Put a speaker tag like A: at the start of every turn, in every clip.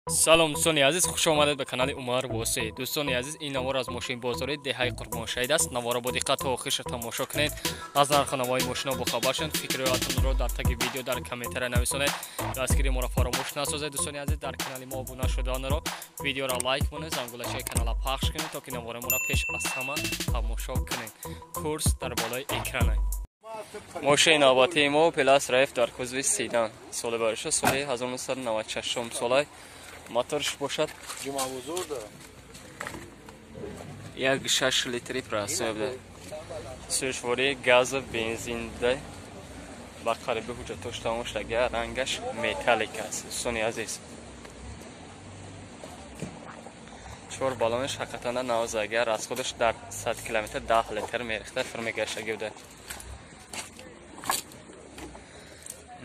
A: سلام دوستان عزیز، خوش آمدید به کانال عمر واسعی. دوستان عزیز، این نوار از ماشین بازاری دهه قربانشهید است. نوار را با دقت تا آخرش تماشا کنید. از نرخ نوای ماشین با خبر شید. فکراتتون را در تگ ویدیو در کامنت نویسید. دستگیری ما را فراموش نسازید. دوستان عزیز، در کانال ما ابونه شدن را ویدیو را لایک کنید، زنگوله کانال پخش کنید تا که نوار ما را پیش از همه تماشا کنید. کورس در بالای اکران است. ماشین آباتی ما پلاس رایف در کوزوی سیدان سال بارش سال 1996 سال موتورش باشد
B: جمعه بزرگ
A: یک 6 لیتری پراسه بده سوشواری گاز بنزین ده با قریبه حجت توشتاموش لگه رنگش متالیک است. دوستان عزیز، چور بالونش حقیقتا نوازگر از خودش در 100 کیلومتر 10 لیتر میریخته فرمگشه گوده.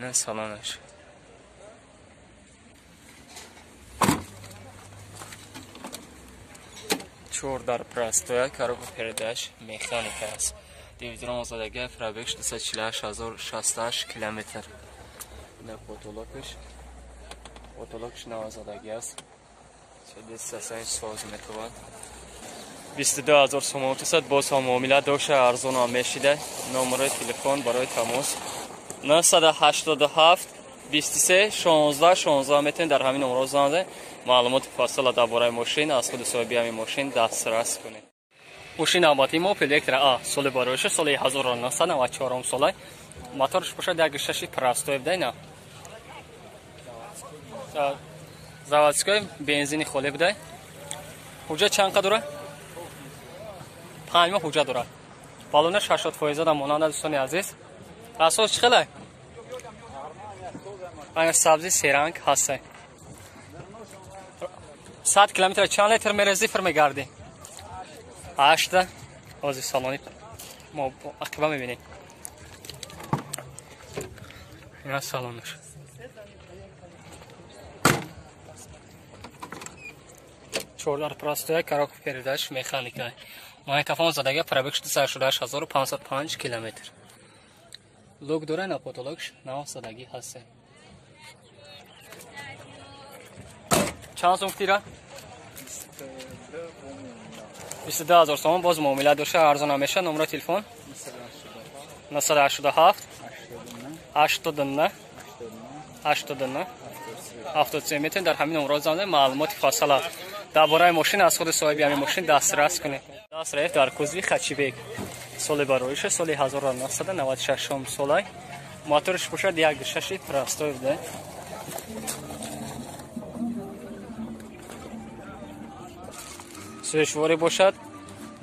A: نه سالانش چور در پرستویا کارو پرداش مکانیک است. دیویدرام آزادگی فرابکش 248,068 کیلومتر. نه پوتولوکش نه آزادگی است. 233 متر. 22,000 سوم تصد باز هم معامله داشته ارزان هم میشده. نمره تلفن برای تماس 987 23 16 16 میتونید در همین نمره زنگ معلومات فاصله درباره ماشین از خود صاحب همین ماشین دسترس کنید. ماشین آباتی ما پلکتر آ سال باروش سال 1994 سال موتورش باشه 1.6 پرستوی بده. نه заводской бензини خالی بده. حجت چند داره؟ 5 ماه حجت داره. بالونش 80% در مانند دوستان عزیز. اساس چخله؟ این سبزی سرنگ هست. 100 کیلومتر چند لیتر میرزی فرمگردی؟ 8 آزی سالانی ما عقبه میبینیم. این سالانش چوردار پراستوی کاراک پریدش مکانیکه. ماه تفاهم زدگی پرابکش 288,505 کیلومتر. لوگ داره نه پوتولوگش نه زدگی هست. چند سوم تیره؟ 22,000 سوم باز معامله داشته ارزان همیشه. نمره تلفن 987 89 89 73 میتونید در همین نمره زنگ معلومات فاصله درباره ماشین از خود صاحب همین ماشین دسترس کنید. دست رفت در کوزوی خچیبک سال بارویش سال 1996 سال موتورش باشد 1.6 پرستوی بده. سوشواری باشد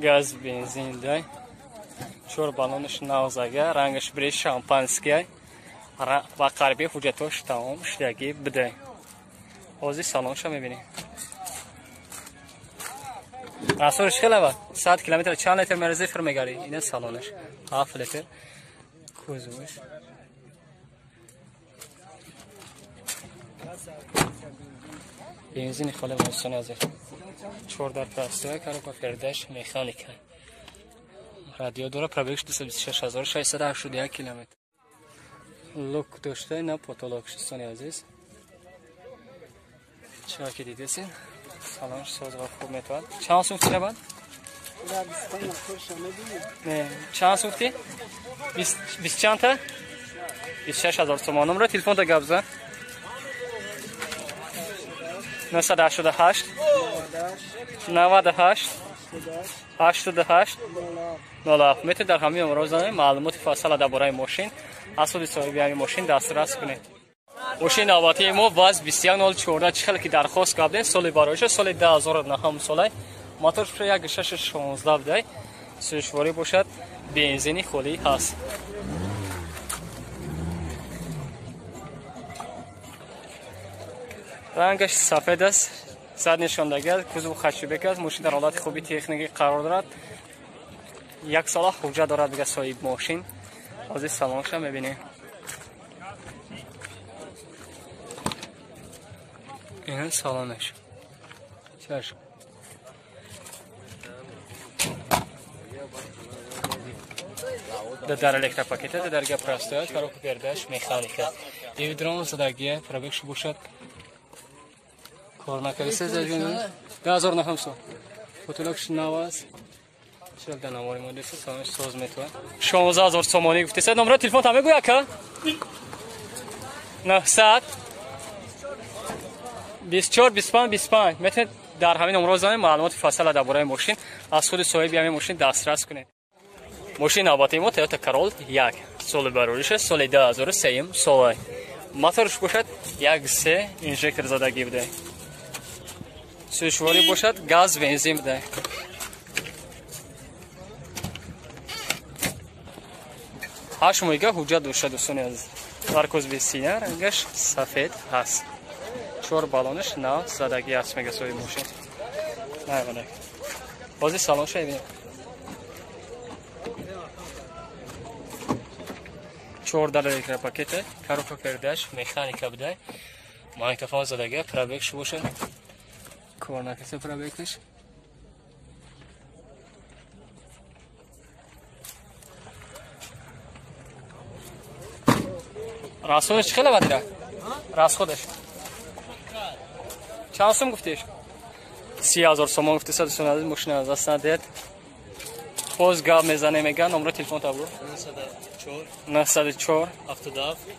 A: گاز بنزین ده. چور بالونش نوزگه رنگش بری شامپانسکی و قریبی حجتاش تمام شدگی بده. حوزی سالانش هم میبینی. راسورش خیلی با 100 کیلومتر چند لیتر مرزی فرمگاری. اینه سالانش 7 لیتر کوزوش. بنزین خالی موسون ازش. چور در پرستوی کارو با پرداش مکانیکه. رادیو داره پرابکش 226,681 کیلومتر. لوک داشته نه پوتولوکش دوستان عزیز. چرا که دیدین سالانش ساز و خوب میتواد. چند سوختی نبود؟ نه چند سوختی؟ 20 چند تا؟ 26,000 تومان. نمره تلفن تا گبزه 988 98 88 07 میتونید در همین نمره زنگ معلومات فاصله درباره ماشین از خود صاحب همین ماشین دسترس کنید. ماشین آباتی ما واز 2104 چخل که درخواست کردن سال باروش سال 2009 سال موتورش 1.6 16 بده. سوشواری باشد بنزینی خالی هست. رنگش سفید است. صد نشاندگی است. کوزو خچیبک است. ماشین در حالت خوبی تکنیکی قرار دارد. یک سال حجت دارد دیگه صاحب ماشین. از این سالانش هم میبینید. این سالانش چشم در الکتر پاکت در گپ راستای کارو پرداش مکانیکه. دیویدرام زدگی پرابکش باشد کار نکردی زدیم 10,000 نهم سو فوتولوگش نواز چرا دنواری مونده سامش ساز میتونه 16,000 سومانی گفتی سه نمره تلفن تا بگو که 900 24 25 25 میتونید در همین نمره زنید معلومات فصل درباره ماشین از خود صاحب همین ماشین دسترس کنید. ماشین البته ما تویوتا کرول 1 سال بروریش سال 2003 سال موتورش باشد 1.3 اینژکتور زدگی بوده. سوشواری باشد گاز بنزین بوده. 8 مایگا حجت داشته دوستانی عزیز. مرکز به سینه رنگش سفید هست. 4 بالونش نه زدگی است میگه صاحب ماشین. نه بله. بازی سالانش ببینید. 14 لیتر پاکت کاروکا کردش مکانیکا بوده. مایکروفون زدگی پرابکش باشه. کار نکرده پرابکش. راسونش خیلی بدره. راس خودش. چند سوم گفتیش؟ 30,000 سوم گفتی صد سوم از ماشین از دست ندید. باز گاب میزنه میگه نمره تلفن تا برو 904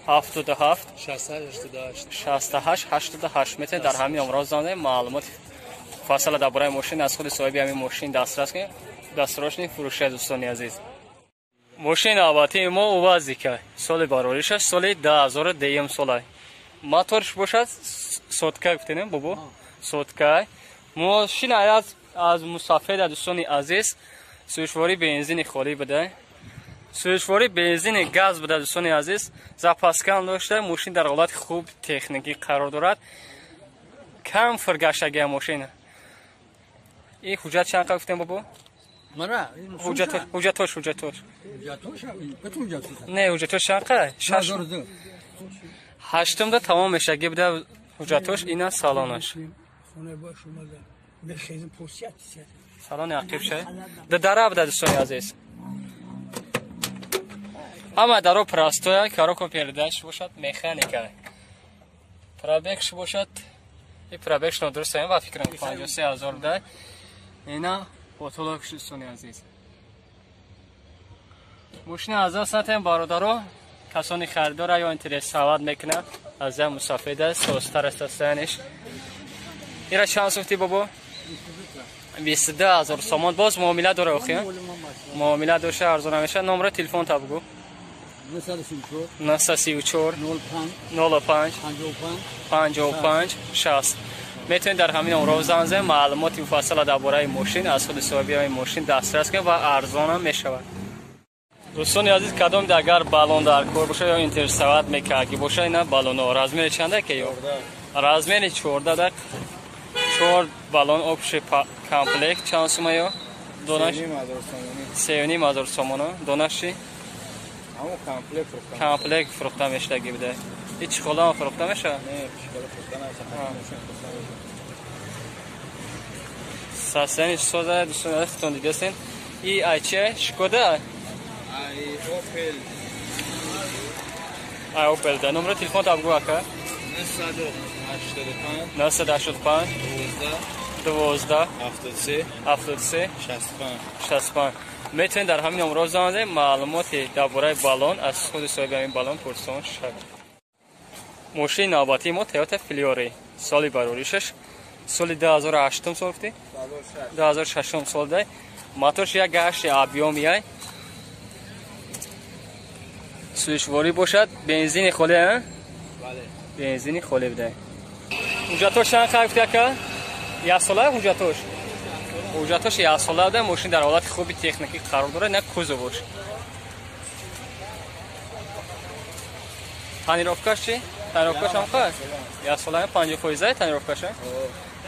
A: 77 68 88 میتونه در همین نمره زنده معلومات فاصله درباره ماشین از خود صاحب همین ماشین دسترس کنید. دسترس کنید فروش دوستان عزیز. ماشین البته ما اوازی که سال باروریش سال 2002 سال موتورش باشد سوتکا گفتیم بابا سوتکا ماشین از مسافر دوستان عزیز سوشواری بنزین خالی بده سوشواری بنزین گاز بده دوستان عزیز زاپاسکان داشته ماشین در حالت خوب تکنیکی قرار دارد کم فرگشتگی ماشین این حجت چند گفتیم بابا حجتش نه حجتش چند هشتم ده تمام میشه بده حجتش اینا سالانش سالان اکتیو شه دره بده دوستان عزیز اما درو پراستویا کاروکو پیردش باشد مکانیکا پرابکش باشد این پرابکش ندرسته این با فکرم 53,000 ده اینا فوتولوگش دوستان عزیز ماشین از دست برادرو کسانی خریدار یا اینترنت سواد میکنه از این مسافر است سوستر است سنش اینا چند سوختی بابا 22,000 سومان باز معامله داره اخیان معامله داشته ارزون نمیشه نمره تلفن تا بگو 934 05 55 60 میتونید در همین نمره زنگ معلومات مفصل درباره ماشین از خود صاحب این ماشین دسترس کنید و ارزان هم میشود. دوستان عزیز کدام اگر بالون در کار باشه یا اینتر سواد میکنه که باشه اینا بالون ها رزمیر چنده که یا رزمیر 14 دک 4 بالون اپش کامپلکت چند سومه یا دونش 3,500 سومانه دونش چی کامپلکت فروخته میشه دیگه بده هیچ خلا فروخته میشه نه ساسنش سوزه دوستان عزیز تون دیگه سین ای ایچه شکوده ای اوپل ده نمره تلفن تا بگو اکا 985 12 73 65 میتونید در همین نمره زنگ معلومات درباره بالون از خود صاحب این بالون پرسان شد. ماشین نوبتی ما تویوتا فلیوری سالی بروریشش سال 2008 سال گفتی 2006 سال ده موتورش یک گشت آبیومیه سوشواری باشد بنزین خالی ها بله بنزین خالی بده حجتش چند خریدی که یا ساله حجتش یا ساله بده ماشین در حالت خوبی تکنیکی قرار داره نه کوزو باش تنیروفکاش چی تنیروفکاش هم خواهد یا ساله 50% تنیروفکاش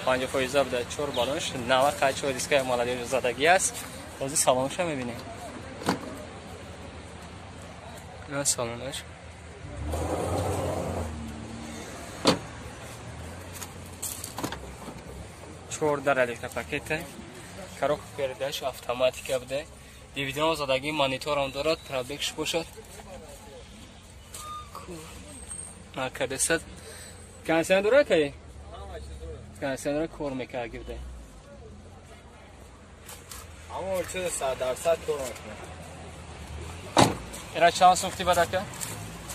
A: 50% بده 4 بالونش 90 قیچ و دیسکای مالادی زدگی است بازی سالانش هم میبینیم نه سالانش چور در الیکتر پاکت کاروک پیردش اتوماتیک بوده دیویدن زدگی مانیتور هم دارد پرابکش باشد نکرده صد کنسن داره که کنسیلر کار میکنه گفته
B: اما چه 100% کار میکنه.
A: اینا چند سوختی بده که؟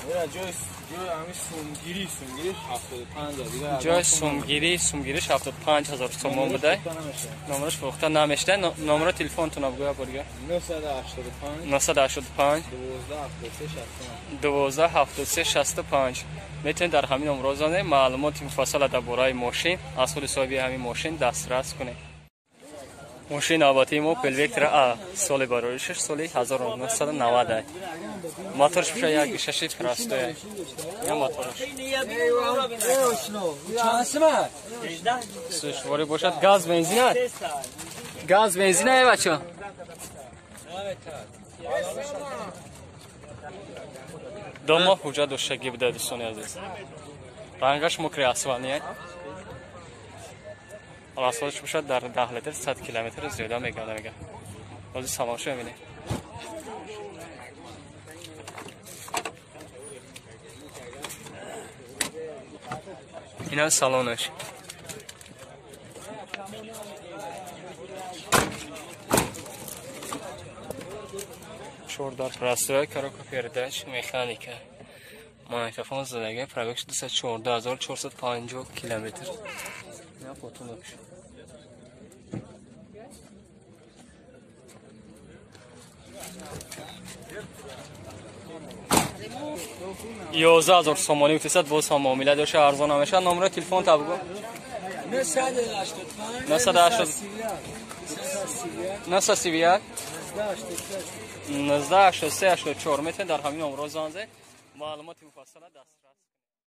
B: اینا جای همین سومگیری 75,000 دیگه.
A: جای سومگیریش 75,000 تومان بده. نمرش فروخته نمیشه. نمره تلفنتون بگو برگه.
B: 985
A: 12 73 65 میتونید در همین امروزانه معلومات مفصل درباره ماشین از خود صاحب همین ماشین دسترس کنید. ماشین آباتی ما پلویکتر ا سال باروریش سال 1990 موتورش میشه یک شش پراستوی یا موتورش سوشواری باشد گاز بنزین ای بچه دوما حجت دوشگی بده دوستانی عزیز رنگش مکری اسوانیه اسوانش باشد در 10 لیتر 100 کیلومتر زیاده میگه بازی سماشو میبینی اینا سالونش شوردار پراستوی کاروکو پیردش مکانیکه مایکروفون زدگی پروکش 214,450 کیلومتر نه پوتونش 11,000 سومانی میتونید باز هم معامله داشته ارزان نمیشه. نمره تلفن تا بگو 985 1983 84 میتونید در همین امروز آنزه معلومات مفصل دست